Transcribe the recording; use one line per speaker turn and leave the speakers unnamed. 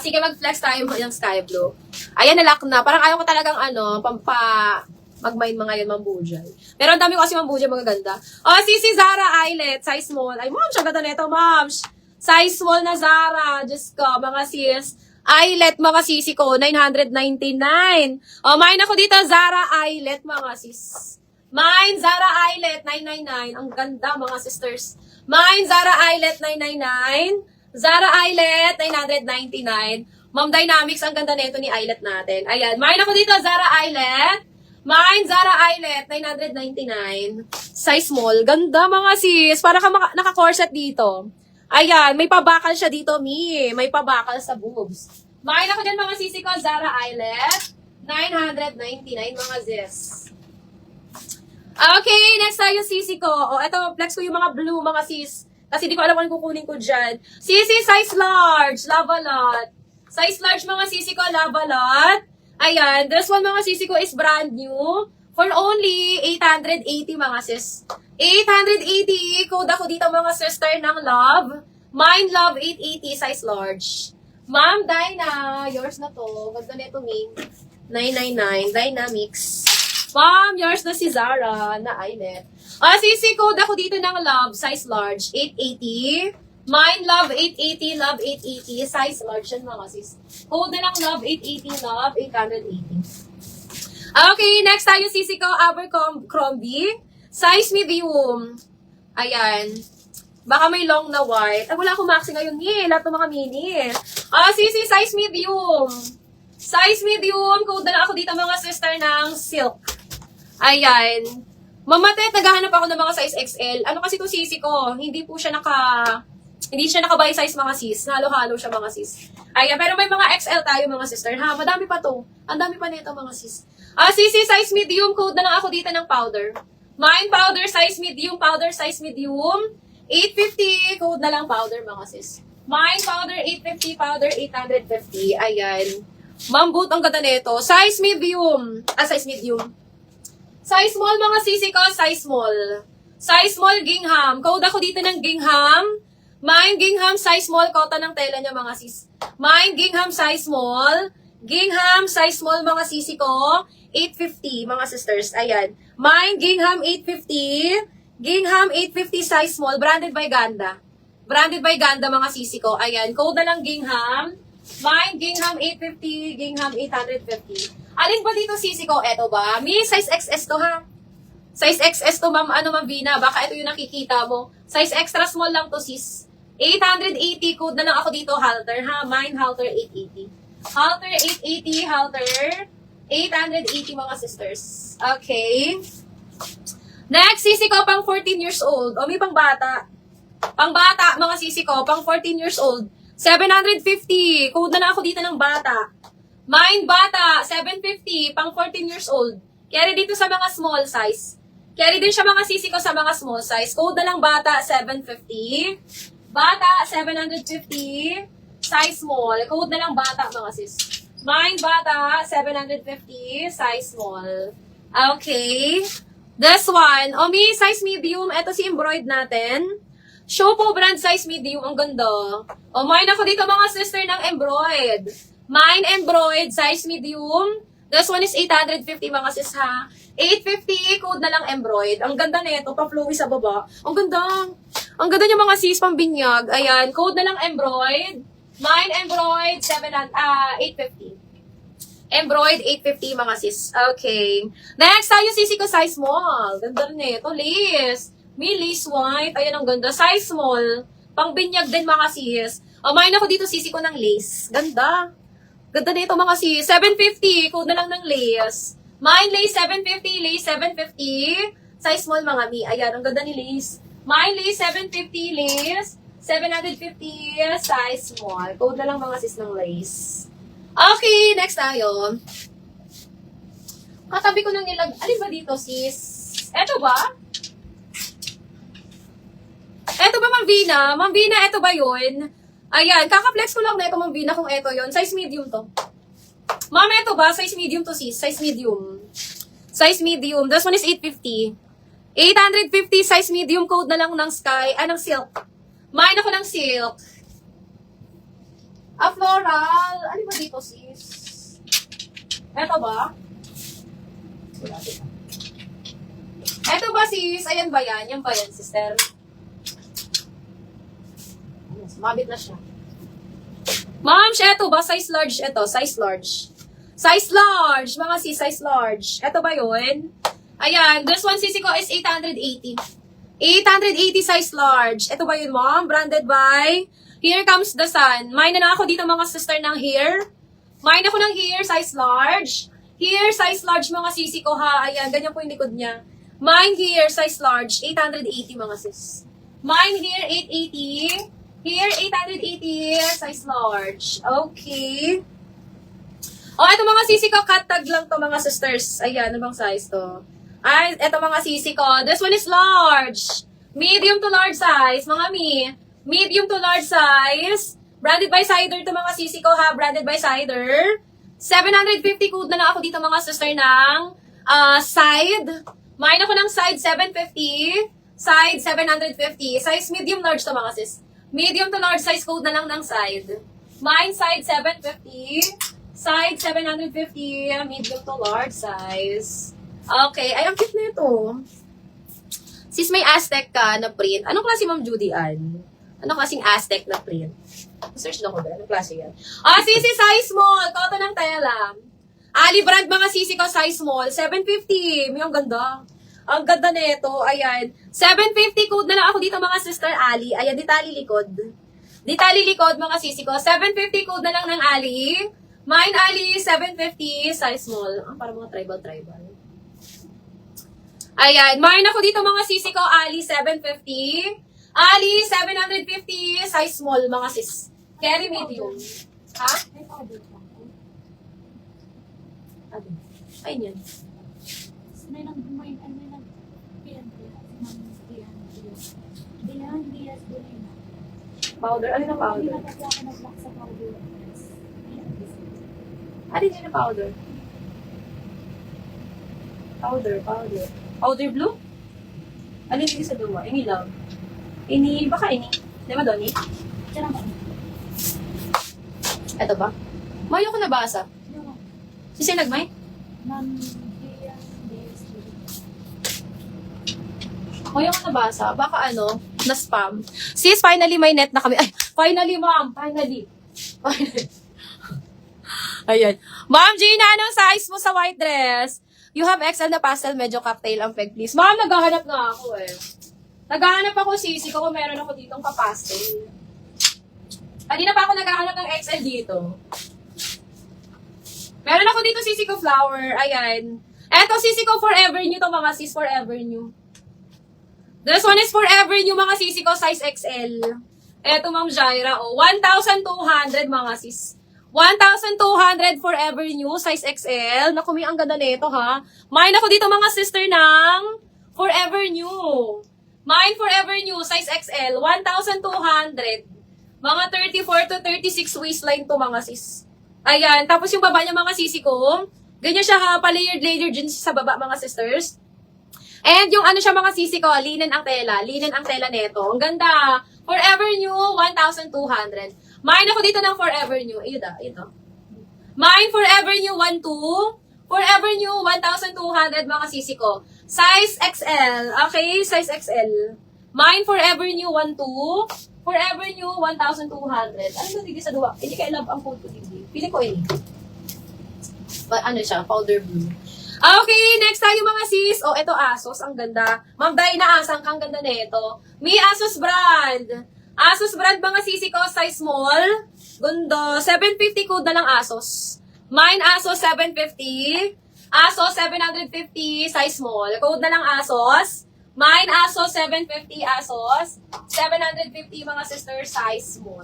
Sige, mag-flex tayo yung sky blue. Ayan, nalock na. Parang ayaw ko talagang mag-mind mga yun, mambujay. Pero ang dami ko kasi mambujay, magaganda. Si Zara Eyelet, size small. Ay, ma'am, siya ganda nito, ma'am. Size small na Zara. Diyos ko, mga sis. Eyelet, mga sisi ko, 999. Mine ako dito, Zara Eyelet, mga sis. Mine, Zara Eyelet, 999. Ang ganda, mga sisters. Mine, Zara Eyelet, 999. Zara Eyelet, 999. Mom Dynamics, ang ganda nito ni Eyelet natin. Ayan, mine ako dito, Zara Eyelet. Mine, Zara Eyelet, 999. Size small. Ganda, mga sis. Para ka naka-corset dito. Ayan, may pabakal siya dito, Mi. May pabakal sa boobs. Mine ako dyan, mga sisi ko, Zara Eyelet. 999, mga sis. Okay, next tayo, sisi ko. Eto, flex ko yung mga blue, mga sis. Kasi di ko alam kung kukunin ko dyan. Sisi, size large. Lava lot. Size large, mga sisi ko, lava lot. Ayan. This one, mga sisi ko, is brand new. For only 880, mga sis. 880. Code ako dito, mga sister ng love. Mine love, 880, size large. Ma'am, Dyna. Yours na to. Ganda nito, Mi. 999. Dynamics. Ma'am, yours na si Zara na Eyelet. Sisi code ako dito ng love, size large, 880. Mine love, 880, love, 880. Size large yan, mga sis. Code na lang love, 880, love, 880. Okay, next tayo, sisi ko, Abercrombie. Size medium. Ayan. Baka may long na white. Wala akong maxi ngayon, lahat ng mga mini. Sisi, size medium. Size medium. Code na lang ako dito, mga sister, ng silk. Ayan. Mamate, naghahanap ako ng mga size XL. Ano kasi itong sisi ko? Hindi siya naka-buy size, mga sis. Halo-halo siya, mga sis. Ayan, pero may mga XL tayo, mga sister. Ha, madami pa to. Ang dami pa nito, mga sis. Sisi, size medium. Code na lang ako dito ng powder. Mine, powder size medium. Powder size medium. 850. Code na lang powder, mga sis. Mine, powder 850. Powder 850. Ayan. Mambut, ang ganda nito. Size medium. Size medium. Size small, mga sisi ko, size small. Size small, gingham. Code ako dito ng gingham. Mine, gingham, size small. Kota ng tela niya, mga sis. Mine, gingham, size small. Gingham, size small, mga sisi ko. 850, mga sisters. Ayan. Mine, gingham, 850. Gingham, 850, size small. Branded by Ganda. Branded by Ganda, mga sisi ko. Ayan. Code na lang gingham. Mine, gingham, 850. Gingham, 850. Alin ba dito, sisi ko? Eto ba? Mi, size XS to, ha? Size XS to, ma'am, Ma'am Vina. Baka ito yung nakikita mo. Size extra small lang to, sis. 880. Code na lang ako dito, halter, ha? Mine, halter, 880. Halter, 880. Halter, 880, mga sisters. Okay. Next, sisi ko, pang 14 years old. May pang bata. Pang bata, mga sisi ko, pang 14 years old. 750. Code na lang ako dito ng bata. Mine, bata, 750, pang 14 years old. Carry dito sa mga small size. Carry din siya, mga sisi ko, sa mga small size. Code na lang bata, 750. Bata, 750. Size small. Code na lang bata, mga sis. Mine, bata, 750. Size small. Okay. This one. Mi, size medium. Ito si embroid natin. Showpo brand size medium. Ang ganda. Mine ako dito, mga sister, ng embroid. Mine, embroid, size medium. This one is 850, mga sis, ha. 850, code na lang embroid. Ang ganda nito, pa-flowy sa baba. Ang ganda. Ang ganda niya, mga sis, pambinyag. Ayan, code na lang embroid. Mine, embroid, 850. Embroid, 850, mga sis. Okay. Next, tayo, sisi ko, size small. Ganda rin nito, lace. May lace white. Ayan, ang ganda. Size small. Pangbinyag din, mga sis. Mine ako dito, sisi ko ng lace. Ganda. Ganda nito, mga sis. 750. Code na lang ng lace. Mine, lace 750. Lace 750. Size small, mga mi. Ayan, ang ganda ni lace. Mine, lace 750. Lace 750. Size small. Code na lang, mga sis, ng lace. Okay, next tayo. Katabi ko nang alin ba dito, sis? Eto ba? Eto ba, Ma'am Vina? Ma'am Vina, eto ba yun? Ayan, kakaplex ko lang na ito, Ma'am Vina, kung ito yon. Size medium to. Ma'am, ito ba? Size medium to, sis. Size medium. Size medium. This one is 850. 850 size medium, code na lang ng Sky. Ng silk. Mine ako ng silk. Floral. Ano ba dito, sis? Eto ba? Wala dito. Eto ba, sis? Ayan ba yan? Yan ba yan, sister? Sumabit na siya. Ma'am, eto ba? Size large ito. Size large. Size large. Mga sis, size large. Eto ba yun? Ayan. This one, sisi ko is 880. 880 size large. Ito ba yun, ma'am? Branded by Here Comes the Sun. Mine na ako dito, mga sister, ng hair. Mine ako ng hair, size large. Hair, size large, mga sisi ko, ha. Ayan, ganyan po yung likod niya. Mine here, size large, 880, mga sis. Mine here, 880. Here, 880, size large. Okay. Ito mga sisi ko, cut tag lang to, mga sisters. Ayan, ano bang size to? Ay, ito mga sisi ko. This one is large. Medium to large size, mga medium to large size. Branded by Cider to, mga sisi ko, ha. Branded by Cider. 750 code na lang ako dito, mga sister, ng side. Mine ako ng side 750. Side 750. Size medium large to, mga sis. Medium to large size, code na lang ng side. Mine side 750. Side 750. Medium to large size. Okay. Ay, ang cute na ito. Sis, may Aztec ka na print. Anong klase, Ma'am Judy Ann? Anong klaseng Aztec na print? Search na ko ba? Anong klase yan? Sisi, size small. Cotton ng tela. Ali brand, mga sisi ko, size small. 750. May ang ganda. Ang ganda nito. Ayan. 750 code na lang ako dito, mga sister Ali. Ayan, di tali likod. Di tali likod, mga sisi ko. 750 code na lang ng Ali. Mine Ali, 750. Size small. Para mga tribal. Ayan. Mine ako dito, mga sisi ko. Ali, 750. Ali, 750, size small, mga sis. Carry medium. Ha? Ay, yan. Powder? Ano na powder? Ano din na powder? Powder. Powder blue? Ano din sa duwa? Ini lang. Baka ini. Di ba, Donnie? Ito ba? Mayo ko nabasa. Sisi nagmay? Mayo ko nabasa. Baka na-spam. Sis, finally may net na kami. Ay, finally, ma'am. Finally. Ayan. Ma'am Gina, anong size mo sa white dress? You have XL na pastel, medyo cocktail ang peg, please. Ma'am, naghahanap nga ako eh. Naghahanap ako, sisi ko, kung meron ako ditong kapastel. Kanina pa ako naghahanap ng XL dito. Meron ako dito, sisi ko, flower. Ayan. Eto, sisi ko, forever new to, mga sis, forever new. This one is forever new, mga sisi ko, size XL. Eto, Ma'am Jaira, 1,200, mga sis. 1,200 forever new, size XL. Naku, ang ganda nito, ha. Mine ako dito, mga sister, ng forever new. Mine forever new, size XL, 1,200. Mga 34 to 36 waistline to, mga sis. Ayan, tapos yung baba niya, mga sisi ko, ganyan siya, ha, pa-layered jeans sa baba, mga sisters. And yung siya, mga sisi ko, linen ang tela neto. Ang ganda. Forever new, 1,200. Mine ako dito ng forever new. Ito. Mine forever new, 1,200. Forever new, 1,200, mga sisi ko. Size XL. Okay, size XL. Mine forever new, 1,200. Forever new, 1,200. Ano ba dito sa duwa? Hindi kayo love ang code ko dito. Pili ko ini. Siya? Powder blue. Okay, next tayo, mga sis. Ito Asos. Ang ganda. Ma'am Dina Asang, ang ganda nito. May Asos brand. Asos brand, mga sisi ko. Size small. Gundo. 750 code na lang Asos. Mine Asos 750. Asos 750. Size small. Code na lang Asos. Mine Asos 750. Asos 750, mga sister. Size small.